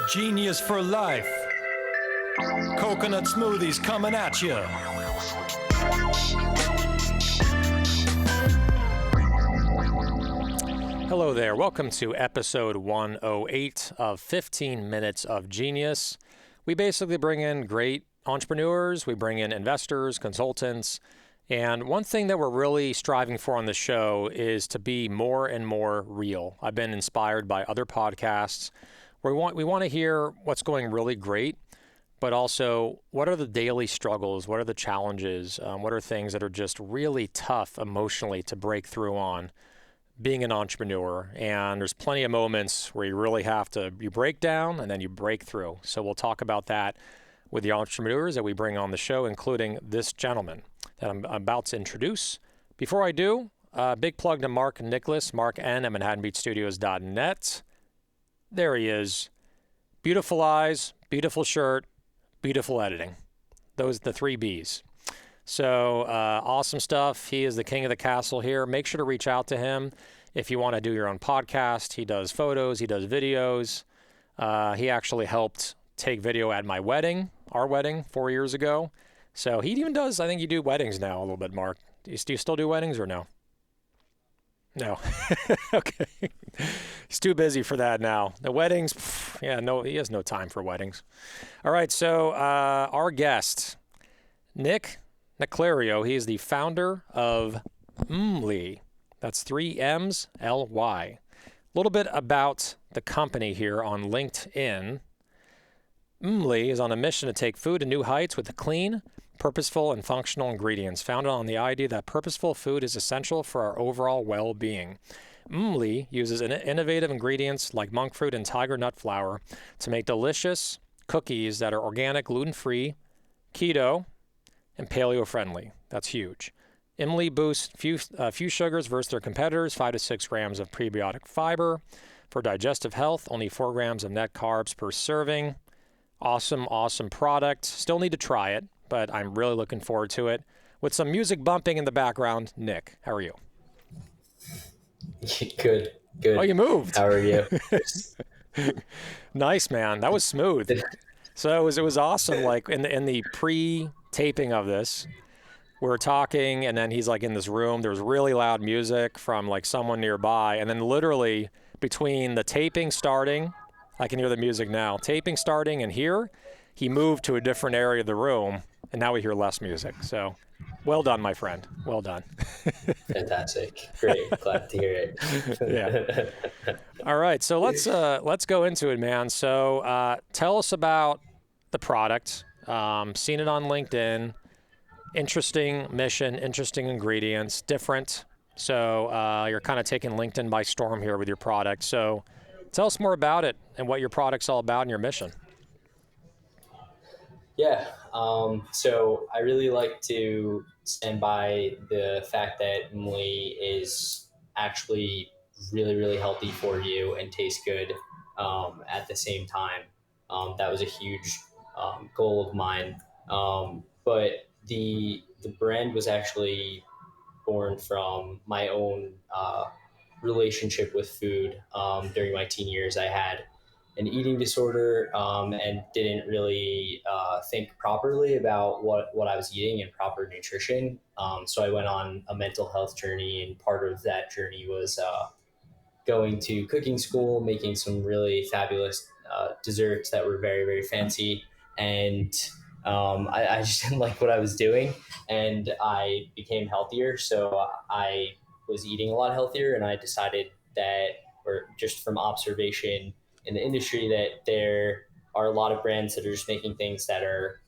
Genius for life. Coconut smoothies coming at you. Hello there. Welcome to episode 108 of 15 Minutes of Genius. We basically bring in great entrepreneurs, we bring in investors, consultants, and one thing that we're really striving for on the show is to be more and more real. I've been inspired by other podcasts where we want to hear what's going really great, but also what are the daily struggles, what are the challenges, what are things that are just really tough emotionally to break through on being an entrepreneur. And there's plenty of moments where you really have to, you break down and then you break through. So we'll talk about that with the entrepreneurs that we bring on the show, including this gentleman that I'm about to introduce. Before I do, big plug to Mark Nicholas, Mark N at ManhattanBeachStudios.net. There he is. Beautiful eyes, beautiful shirt, beautiful editing. Those are the three B's. So awesome stuff. He is the king of the castle here. Make sure to reach out to him if you want to do your own podcast. He does photos. He does videos. He actually helped take video at my wedding, our wedding 4 years ago. So he even does, I think you do weddings now a little bit, Mark. Do you still do weddings or no? No. Okay. He's too busy for that now. The weddings, no, he has no time for weddings. All right, so our guest, Nick Naclerio, he is the founder of Mly. That's 3 M's, L-Y. A little bit about the company here on LinkedIn. Mly is on a mission to take food to new heights with clean, purposeful, and functional ingredients, founded on the idea that purposeful food is essential for our overall well-being. Mly uses innovative ingredients like monk fruit and tiger nut flour to make delicious cookies that are organic, gluten-free, keto, and paleo-friendly. That's huge. Mly boosts few sugars versus their competitors, 5 to 6 grams of pre-biotic fiber. For digestive health, only 4 grams of net carbs per serving. Awesome, awesome product. Still need to try it, but I'm really looking forward to it. With some music bumping in the background, Nick, how are you? Good. Oh, you moved. How are you? Nice, man. That was smooth. So it was awesome. Like in the pre-taping of this, we were talking, and then he's like in this room. There was really loud music from like someone nearby, and then literally between the taping starting, I can hear the music now. Taping starting and here, he moved to a different area of the room, and now we hear less music. So, well done, my friend. Well done. Fantastic. Great. Glad to hear it. Yeah. All right. So let's go into it, man. So tell us about the product. Seen it on LinkedIn. Interesting mission, interesting ingredients, different. So you're kind of taking LinkedIn by storm here with your product. So tell us more about it and what your product's all about and your mission. Yeah. So I really like to stand by the fact that Mly is actually really, really healthy for you and tastes good at the same time. That was a huge goal of mine. But the brand was actually born from my own relationship with food. During my teen years, I had an eating disorder and didn't really think properly about what I was eating and proper nutrition. So I went on a mental health journey, and part of that journey was going to cooking school, making some really fabulous desserts that were very, very fancy. And I just didn't like what I was doing, and I became healthier. So I was eating a lot healthier, and I decided that, or just from observation in the industry, that there are a lot of brands that are just making things that are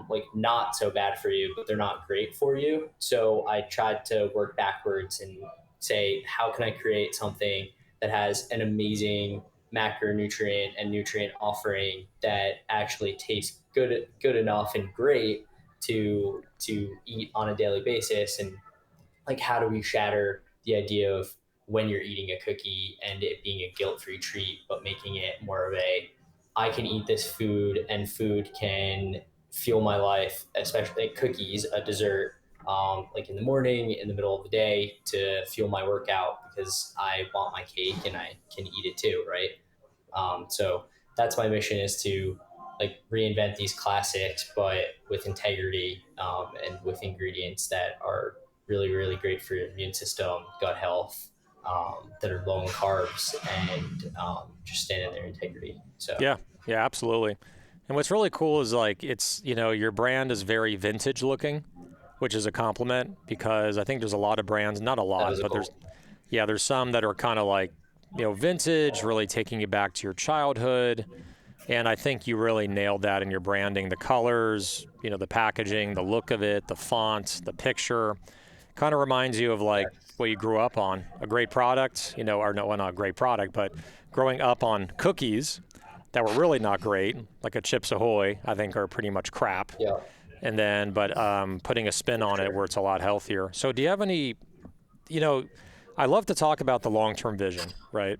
like not so bad for you, but they're not great for you. So I tried to work backwards and say, how can I create something that has an amazing macronutrient and nutrient offering that actually tastes good enough and great to eat on a daily basis? And like, how do we shatter the idea of when you're eating a cookie and it being a guilt-free treat, but making it more of a, I can eat this food and food can fuel my life, especially like cookies, a dessert, like in the morning, in the middle of the day, to fuel my workout because I want my cake and I can eat it too, right? So that's my mission, is to like reinvent these classics, but with integrity, and with ingredients that are really, really great for your immune system, gut health, that are low in carbs, and just stand in their integrity. So Yeah, yeah, absolutely. And what's really cool is like your brand is very vintage looking, which is a compliment because I think there's a lot of brands, not a that lot, was a but goal. there's some that are kind of like, vintage, really taking you back to your childhood. And I think you really nailed that in your branding. The colors, the packaging, the look of it, the font, the picture kind of reminds you of like Yes. what you grew up on. A great product, or no, well, not a great product, but growing up on cookies that were really not great, like a Chips Ahoy, I think are pretty much crap. Yeah, And then, but putting a spin for on it sure. where it's a lot healthier. So, do you have any, you know, I love to talk about the long term vision, right?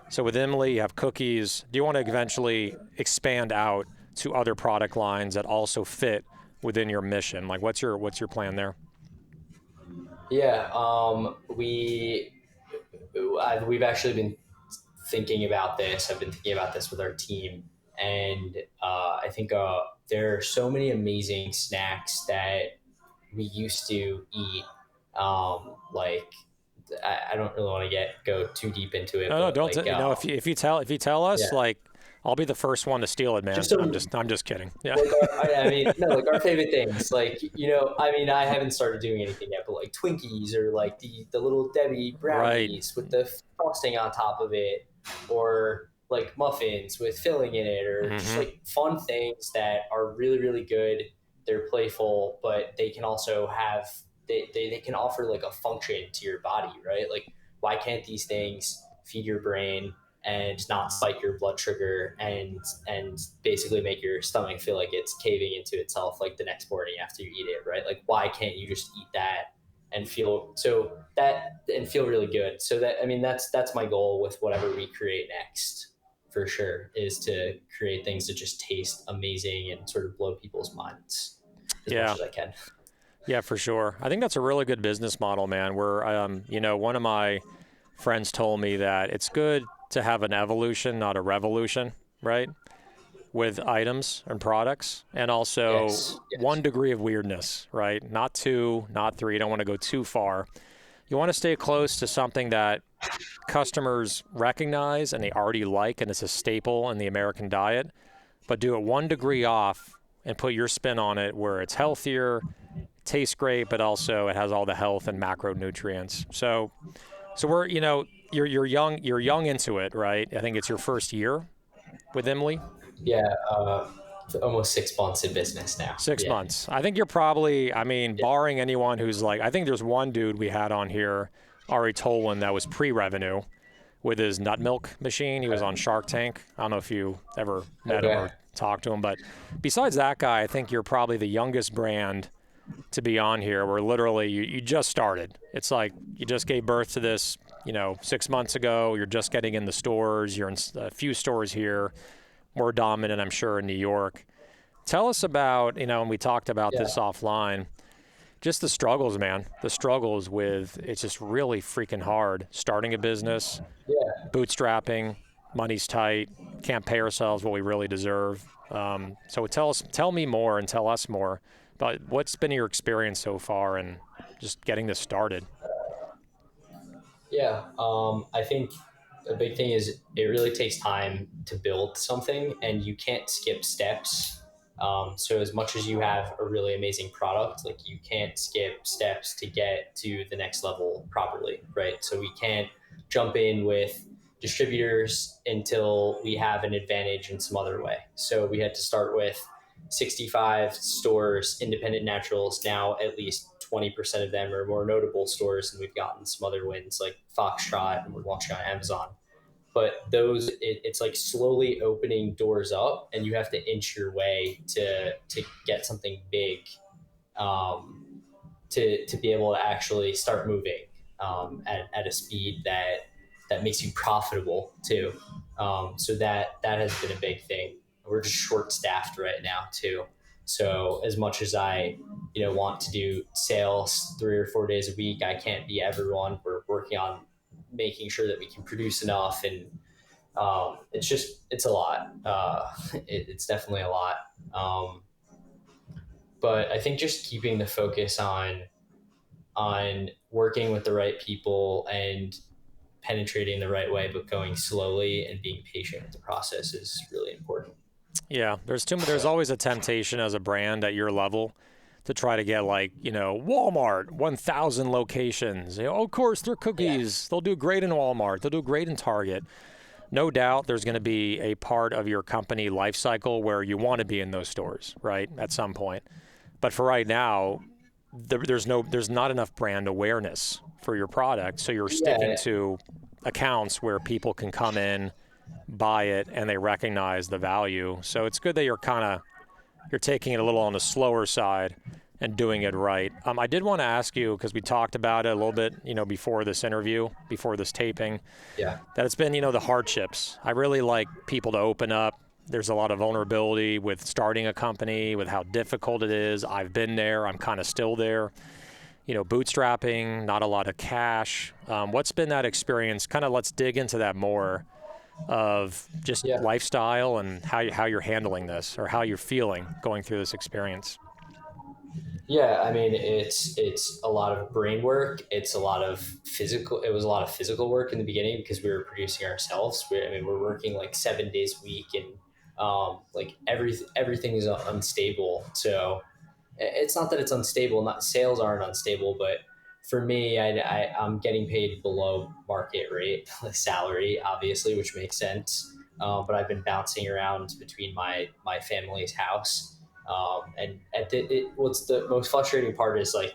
So, with Emily, you have cookies. Do you want to eventually expand out to other product lines that also fit within your mission? Like, what's your plan there? Yeah, we've actually been thinking about this. I've been thinking about this with our team, and I think there are so many amazing snacks that we used to eat. Like I don't really want to go too deep into it, No, no, but don't. like If you tell us, yeah, like, I'll be the first one to steal it, man. just so I'm just kidding. Yeah. like I mean, no, like our favorite things, like I mean, I haven't started doing anything yet, but like Twinkies, or like the little Debbie Right. brownies with the frosting on top of it, or like muffins with filling in it, or just Mm-hmm. like fun things that are really, really good. They're playful, but they can also have they can offer like a function to your body, right? Like, why can't these things feed your brain and not spike your blood sugar, and basically make your stomach feel like it's caving into itself like the next morning after you eat it, right? Like, why can't you just eat that and feel really good? So that, I mean, that's my goal with whatever we create next, for sure, is to create things that just taste amazing and sort of blow people's minds as much Yeah. as I can. Yeah, for sure. I think that's a really good business model, man. Where, one of my friends told me that it's good to have an evolution, not a revolution, right? With items and products, and also Yes, one yes, degree of weirdness, right? Not two, not three. You don't want to go too far. You want to stay close to something that customers recognize and they already like, and it's a staple in the American diet, but do it one degree off and put your spin on it where it's healthier, tastes great, but also it has all the health and macronutrients. So we're, you're young into it, right? I think it's your first year with Emily. yeah. Almost 6 months in business now. Six Yeah, months. I think you're probably, I mean, yeah. barring anyone who's like, I think there's one dude we had on here, Ari Tolan, that was pre-revenue with his nut milk machine. He was on Shark Tank. I don't know if you ever met him Okay. or talked to him, but besides that guy, I think you're probably the youngest brand to be on here where literally you just started. It's like you just gave birth to this, 6 months ago. You're just getting in the stores. You're in a few stores here, more dominant, I'm sure, in New York. Tell us about, and we talked about Yeah, this offline, just the struggles, man. The struggles with it's just really freaking hard starting a business, yeah. bootstrapping, money's tight, can't pay ourselves what we really deserve. So tell me more and tell us more about what's been your experience so far and just getting this started. Yeah, I think a big thing is it really takes time to build something, and you can't skip steps. So as much as you have a really amazing product, like, you can't skip steps to get to the next level properly, right? So we can't jump in with distributors until we have an advantage in some other way. So we had to start with 65 stores, independent naturals. Now at least 20% of them are more notable stores, and we've gotten some other wins like Foxtrot, and we're launching on Amazon. But it's like slowly opening doors up, and you have to inch your way to get something big, um, to be able to actually start moving, at a speed that makes you profitable too. So that has been a big thing. We're just short staffed right now too. So as much as I, want to do sales 3 or 4 days a week, I can't be everyone. We're working on making sure that we can produce enough, and It's a lot. It's definitely a lot. Um, but I think just keeping the focus on working with the right people and penetrating the right way, but going slowly and being patient with the process is really important. Yeah, there's always a temptation as a brand at your level to try to get like, Walmart, 1,000 locations. Of course, their Yeah, cookies, they'll do great in Walmart, they'll do great in Target. No doubt there's going to be a part of your company life cycle where you want to be in those stores, right? At some point. But for right now, there's not enough brand awareness for your product, so you're sticking yeah, to accounts where people can come in, buy it, and they recognize the value. So it's good that you're taking it a little on the slower side and doing it right. I did want to ask you, because we talked about it a little bit, before this interview, before this taping, yeah, that it's been, the hardships. I really like people to open up. There's a lot of vulnerability with starting a company, with how difficult it is. I've been there. I'm kind of still there. Bootstrapping, not a lot of cash. What's been that experience? Kind of let's dig into that more of just yeah. lifestyle and how you're handling this or how you're feeling going through this experience. Yeah, I mean, it's a lot of brain work. It's a lot of physical. It was a lot of physical work in the beginning because we were producing ourselves. I mean, we're working like 7 days a week, and like everything is unstable. So it's not that it's unstable. Not sales aren't unstable, but for me, I'm getting paid below market rate salary, obviously, which makes sense. But I've been bouncing around between my family's house, and what's the most frustrating part is like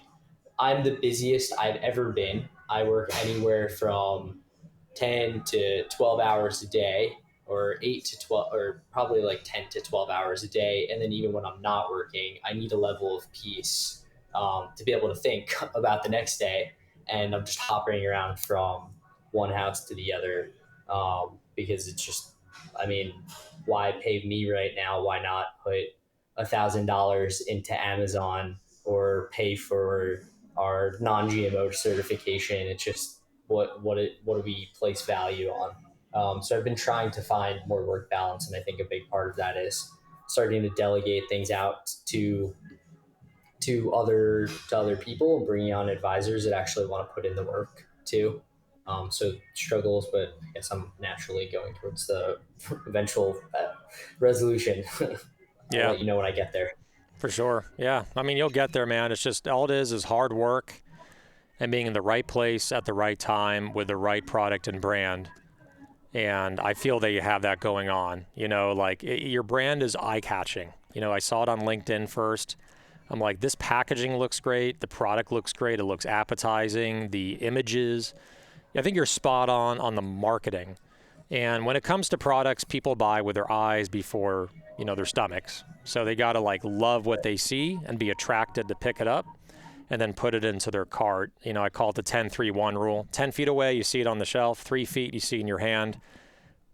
I'm the busiest I've ever been. I work anywhere from 10 to 12 hours a day, or 8 to 12, or probably like 10 to 12 hours a day. And then even when I'm not working, I need a level of peace to be able to think about the next day. And I'm just hopping around from one house to the other, because it's just, I mean, why pay me right now? Why not put $1,000 into Amazon or pay for our non-GMO certification? It's just what do we place value on? So I've been trying to find more work balance, and I think a big part of that is starting to delegate things out to other people and bringing on advisors that actually want to put in the work too. So struggles, but I guess I'm naturally going towards the eventual resolution. I'll Yeah, let you know when I get there. for sure. Yeah. I mean, you'll get there, man. It's just all it is hard work and being in the right place at the right time with the right product and brand. And I feel that you have that going on. Like your brand is eye catching. I saw it on LinkedIn first. I'm like, this packaging looks great. The product looks great. It looks appetizing. The images. I think you're spot on the marketing. And when it comes to products, people buy with their eyes before, their stomachs. So they got to like love what they see and be attracted to pick it up and then put it into their cart. I call it the 10-3-1 rule. 10 feet away, you see it on the shelf. 3 feet, you see in your hand.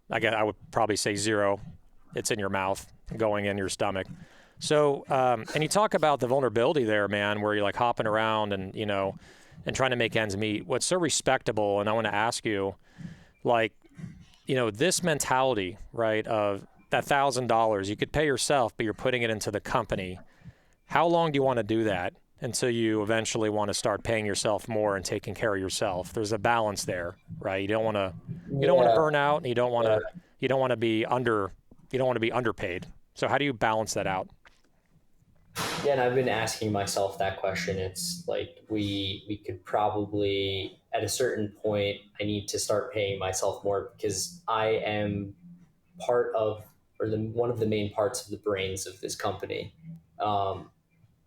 I would probably say 0. It's in your mouth, going in your stomach. So, and you talk about the vulnerability there, man, where you're like hopping around and, and trying to make ends meet. What's so respectable, and I want to ask you, like, this mentality, right, of that $1,000 you could pay yourself, but you're putting it into the company. How long do you want to do that until you eventually want to start paying yourself more and taking care of yourself? There's a balance there, right? You don't want to Yeah, burn out, and yeah. you don't want to be underpaid. So how do you balance that out? Yeah, and I've been asking myself that question. It's like we could probably at a certain point I need to start paying myself more because I am part of or the one of the main parts of the brains of this company. Um,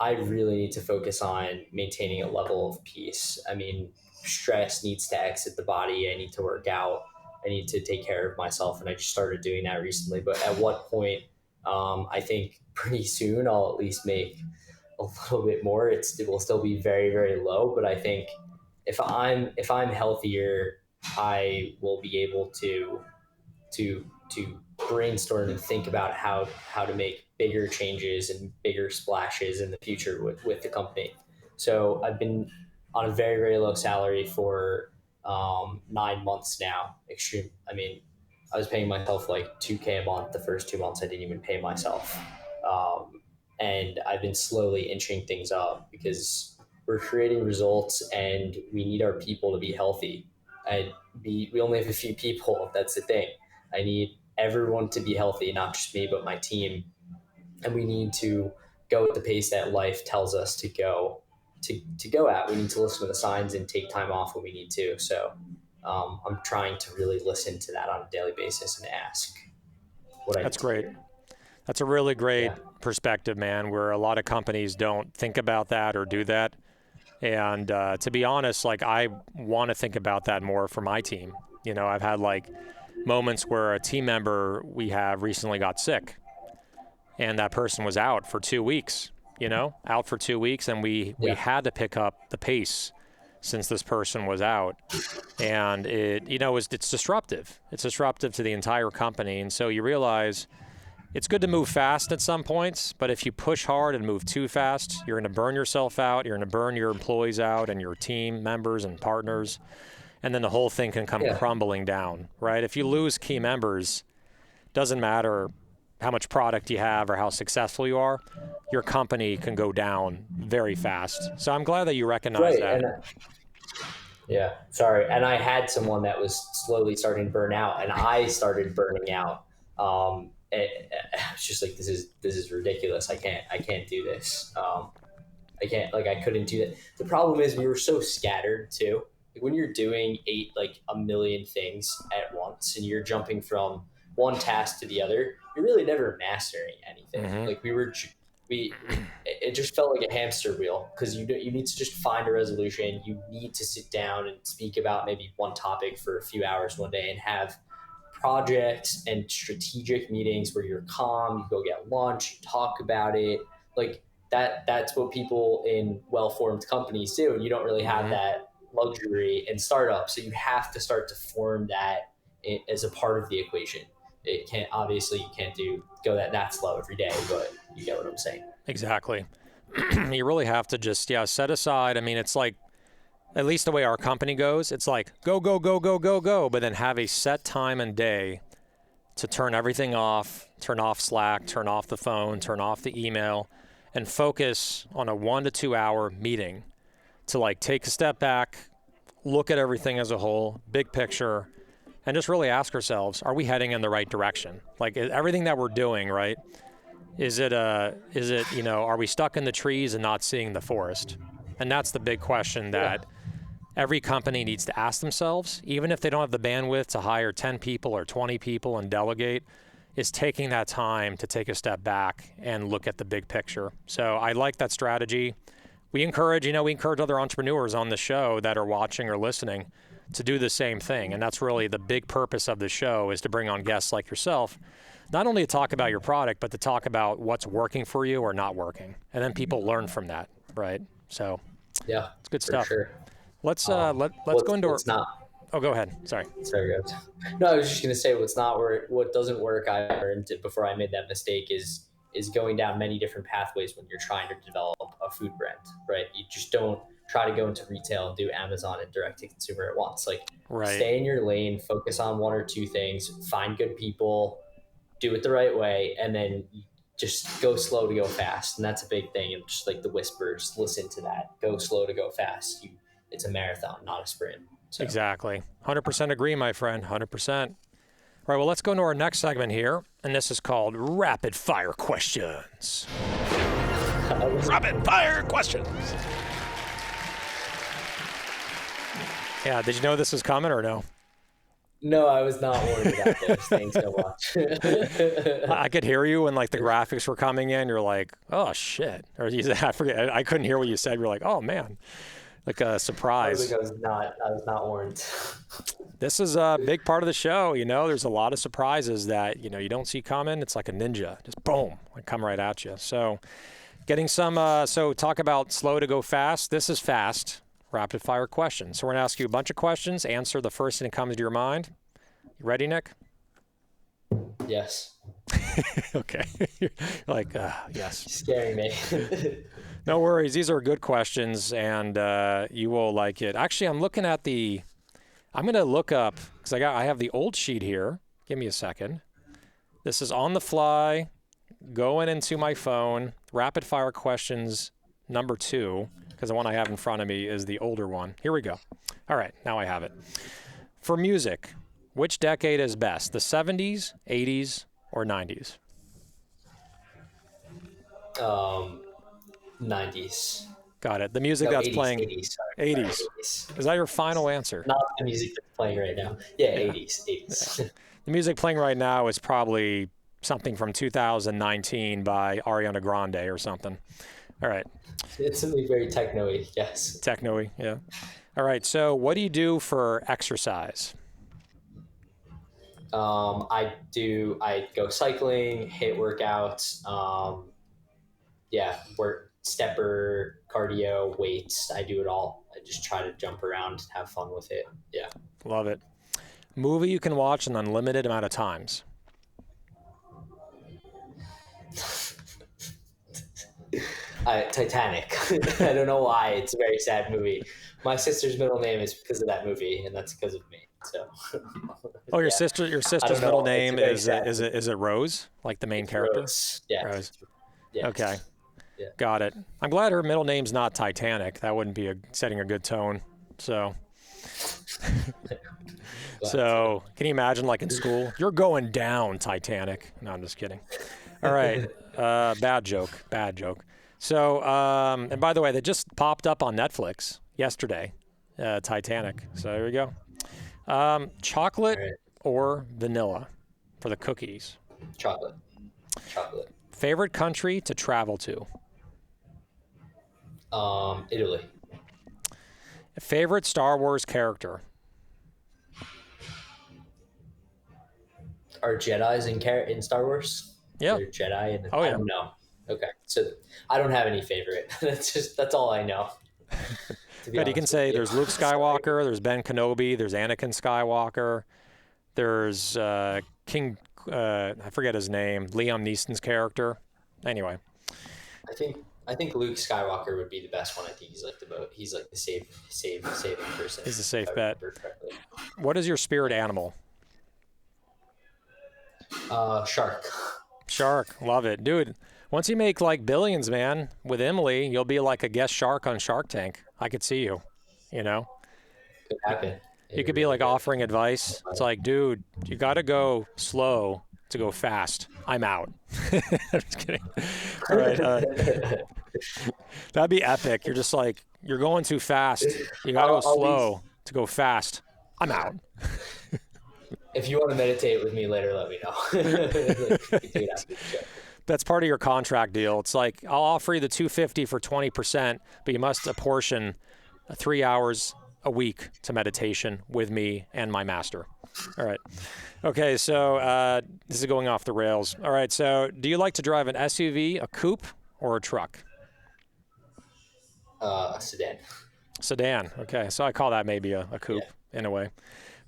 I really need to focus on maintaining a level of peace. I mean, stress needs to exit the body. I need to work out. I need to take care of myself, and I just started doing that recently. But at what point? I think pretty soon I'll at least make a little bit more. It will still be very very low, but I think if I'm healthier, I will be able to brainstorm and think about how to make bigger changes and bigger splashes in the future with the company. So I've been on a very very low salary for 9 months now. Extreme. I mean, I was paying myself like 2K a month. The first 2 months, I didn't even pay myself. And I've been slowly inching things up because we're creating results and we need our people to be healthy. We only have a few people. That's the thing. I need everyone to be healthy, not just me, but my team. And we need to go at the pace that life tells us to go to go at. We need to listen to the signs and take time off when we need to. So I'm trying to really listen to that on a daily basis and ask what I need That's to great. hear. That's a really great Yeah. perspective, man, where a lot of companies don't think about that or do that. And to be honest, like I want to think about that more for my team. I've had like moments where a team member we have recently got sick and that person was out for 2 weeks, out for 2 weeks. And we Yeah. had to pick up the pace since this person was out. And it's disruptive. It's disruptive to the entire company. And so you realize it's good to move fast at some points, but if you push hard and move too fast, you're going to burn yourself out. You're going to burn your employees out and your team members and partners. And then the whole thing can come Yeah. crumbling down, right? If you lose key members, doesn't matter how much product you have or how successful you are, your company can go down very fast. So I'm glad that you recognize Right. that. And yeah, sorry. And I had someone that was slowly starting to burn out, and I started burning out. I was just like, this is ridiculous. I can't do this. I can't, like, I couldn't do that. The problem is we were so scattered too. Like when you're doing like a million things at once and you're jumping from one task to the other, you're really never mastering anything. Mm-hmm. Like it just felt like a hamster wheel because you need to just find a resolution. You need to sit down and speak about maybe one topic for a few hours one day and have projects and strategic meetings where you're calm, you go get lunch, you talk about it. Like that's what people in well-formed companies do. You don't really have Mm-hmm. that luxury in startups. So you have to start to form that as a part of the equation. It can't, obviously you can't go that slow every day, but you get what I'm saying. Exactly. You really have to just, set aside. I mean, it's like, at least the way our company goes, it's like go, go, go, go, go, go, but then have a set time and day to turn everything off, turn off Slack, turn off the phone, turn off the email, and focus on a 1 to 2 hour meeting to like take a step back, look at everything as a whole, big picture, and just really ask ourselves, are we heading in the right direction? Like everything that we're doing, right? Is it, are we stuck in the trees and not seeing the forest? And that's the big question that every company needs to ask themselves, even if they don't have the bandwidth to hire 10 people or 20 people and delegate, is taking that time to take a step back and look at the big picture. So I like that strategy. We encourage other entrepreneurs on the show that are watching or listening to do the same thing. And that's really the big purpose of the show, is to bring on guests like yourself, not only to talk about your product, but to talk about what's working for you or not working. And then people learn from that, right? So Yeah, it's good for stuff. sure. Let's go into what's not. Oh, go ahead. Sorry. Sorry, guys. No, I was just gonna say what doesn't work. I learned before I made that mistake is going down many different pathways when you're trying to develop a food brand, right? You just don't try to go into retail and do Amazon and direct to consumer at once. Like, Right. stay in your lane, focus on one or two things, find good people, do it the right way, and then just go slow to go fast. And that's a big thing. And just like the whispers, listen to that. Go slow to go fast. It's a marathon, not a sprint. So. Exactly. 100% agree, my friend. 100%. All right, well, let's go into our next segment here, and this is called Rapid Fire Questions. Rapid Fire Questions. Yeah, did you know this was coming or no? No, I was not warned about this. Thanks so much. I could hear you when like the graphics were coming in. You're like, oh, shit. Or I forget. I couldn't hear what you said. You're like, oh, man. Like a surprise. I was not warned. This is a big part of the show. There's a lot of surprises that, you don't see coming. It's like a ninja, just boom, like come right at you. So getting some, talk about slow to go fast. This is fast, rapid fire questions. So we're gonna ask you a bunch of questions, answer the first thing that comes to your mind. You ready, Nick? Yes. Okay. You're like, yes. Scaring me. No worries. These are good questions, and you will like it. Actually, I'm going to look up, because I have the old sheet here, Give me a second. This is on the fly, going into my phone. Rapid fire questions number 2, because the one I have in front of me is the older one. Here we go. All right, now I have it. For music, which decade is best? The 70s, 80s, or 90s? 90s. Got it. The music No, that's 80s. playing. 80s. Sorry. 80s. 80s. Is that your final answer? Not the music that's playing right now. Yeah, Yeah. 80s. 80s. Yeah. The music playing right now is probably something from 2019 by Ariana Grande or something. All right. It's something very techno-y, yes. Techno-y, yeah. All right. So what do you do for exercise? I go cycling, HIIT workouts, work stepper, cardio, weights. I do it all. I just try to jump around, have fun with it. Yeah. Love it. Movie you can watch an unlimited amount of times. Titanic. I don't know why. It's a very sad movie. My sister's middle name is because of that movie, and that's because of me. So. Oh, your Yeah. sister's middle name is it Rose, like the main character? Rose. Yeah. Rose. Yeah. Okay. Yeah. Got it. I'm glad her middle name's not Titanic. That wouldn't be setting a good tone. So. So, can you imagine, like in school, you're going down, Titanic? No, I'm just kidding. All right, bad joke. So, and by the way, they just popped up on Netflix yesterday, Titanic. So there we go. Chocolate or vanilla for the cookies? Chocolate. Favorite country to travel to? Italy. Favorite Star Wars character? Are Jedis in Star Wars? Yeah. They're Jedi. Oh, yeah. I don't know. Okay, so I don't have any favorite. that's all I know. But you can say there's Luke Skywalker, there's Ben Kenobi, there's Anakin Skywalker, there's King, I forget his name, Liam Neeson's character. Anyway. I think Luke Skywalker would be the best one. I think he's like he's like the saving person. He's a safe bet. What is your spirit animal? Shark. Shark, love it, dude. Once you make like billions, man, with Emily, you'll be like a guest shark on Shark Tank. I could see you, you know. Could happen. You could be like offering advice. It's like, dude, you got to go slow to go fast. I'm out. I'm just kidding. All right. That'd be epic. You're just like, you're going too fast. You got to go slow to go fast. I'm out. If you want to meditate with me later, let me know. That's part of your contract deal. It's like, I'll offer you the $250 for 20%, but you must apportion 3 hours a week to meditation with me and my master. All right. Okay, so this is going off the rails. All right, so do you like to drive an SUV, a coupe, or a truck? A sedan. Sedan. Okay, so I call that maybe a coupe in a way.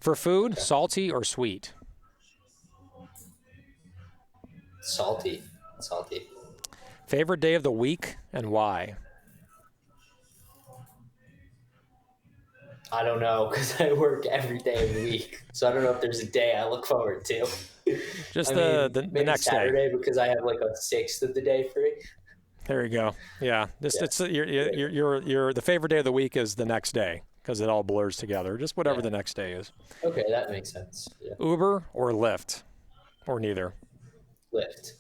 For food, salty or sweet? Salty. Favorite day of the week and why? I don't know, because I work every day of the week. So I don't know if there's a day I look forward to. Just the next Saturday, day. Because I have like a sixth of the day free. There you go. Yeah. It's your the favorite day of the week is the next day because it all blurs together. Just whatever the next day is. Okay, that makes sense. Yeah. Uber or Lyft, or neither. Lyft.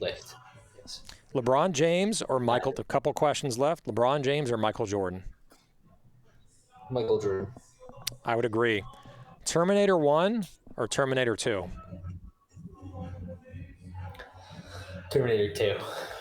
Lyft. Yes. LeBron James or Michael? A couple questions left. LeBron James or Michael Jordan? Michael Jordan. I would agree. Terminator 1 or Terminator 2? Terminator 2.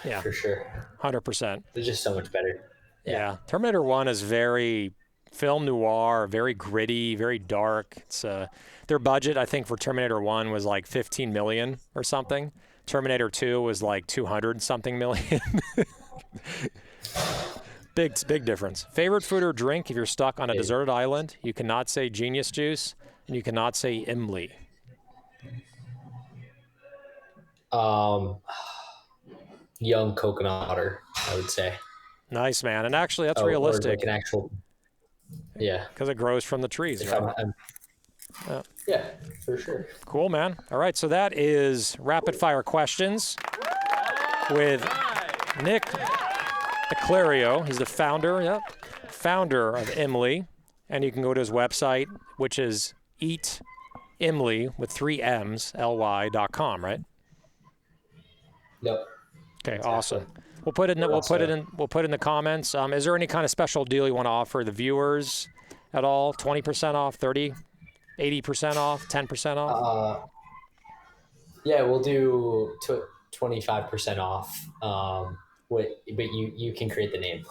Yeah. For sure. 100%. They're just so much better. Yeah. Terminator 1 is very film noir, very gritty, very dark. It's their budget, I think, for Terminator 1 was like 15 million or something. Terminator 2 was like 200 something million. Big difference. Favorite food or drink if you're stuck on a deserted island? You cannot say genius juice and you cannot say Imli. Young coconut water, I would say. Nice, man. And actually, that's realistic. Or like an actual, because it grows from the trees. If right? Yeah, for sure. Cool, man. All right, so that is rapid fire questions with Nick Naclerio. He's the founder, founder of Imly, and you can go to his website, which is eatimly with 3 M's, ly.com, right? Yep. Okay, Exactly. awesome. We'll put it in the comments. Is there any kind of special deal you want to offer the viewers at all? 20% off, 30, 80% off, 10% off? Yeah, we'll do 25% off. But you can create the name.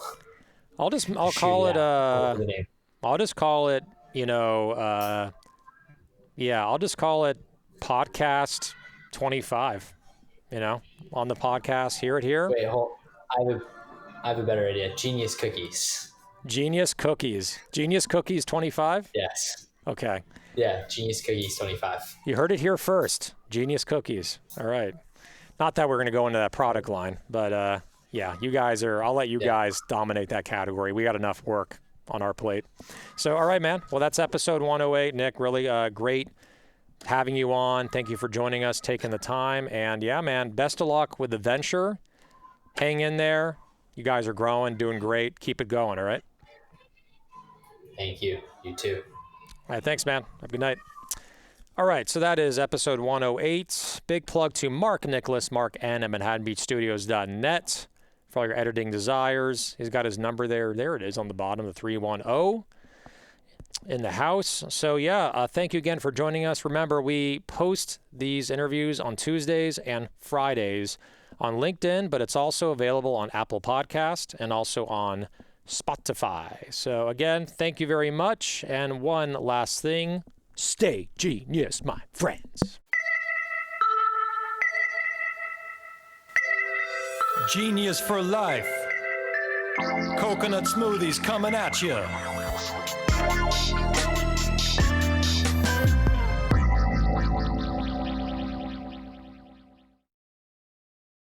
I'll Shoot call it the name. I'll just call it, I'll just call it podcast 25, on the podcast, hear it here. Wait, hold. I have a better idea. Genius cookies. Genius cookies. Genius cookies 25? Yes. Okay. Yeah, Genius cookies 25. You heard it here first. Genius cookies. All right. Not that we're going to go into that product line, but yeah, I'll let you guys dominate that category. We got enough work on our plate. So, all right, man. Well, that's episode 108. Nick, really great having you on. Thank you for joining us, taking the time. And yeah, man, best of luck with the venture. Hang in there. You guys are growing, doing great. Keep it going, all right? Thank you. You too. All right, thanks, man. Have a good night. All right, so that is episode 108. Big plug to Mark Nicholas, Mark N at ManhattanBeachStudios.net for all your editing desires. He's got his number there. There it is on the bottom, the 310 in the house. So yeah, thank you again for joining us. Remember, we post these interviews on Tuesdays and Fridays on LinkedIn, but it's also available on Apple Podcast and also on Spotify. So again, thank you very much. And one last thing, stay genius, my friends. Genius for life. Coconut smoothies coming at you.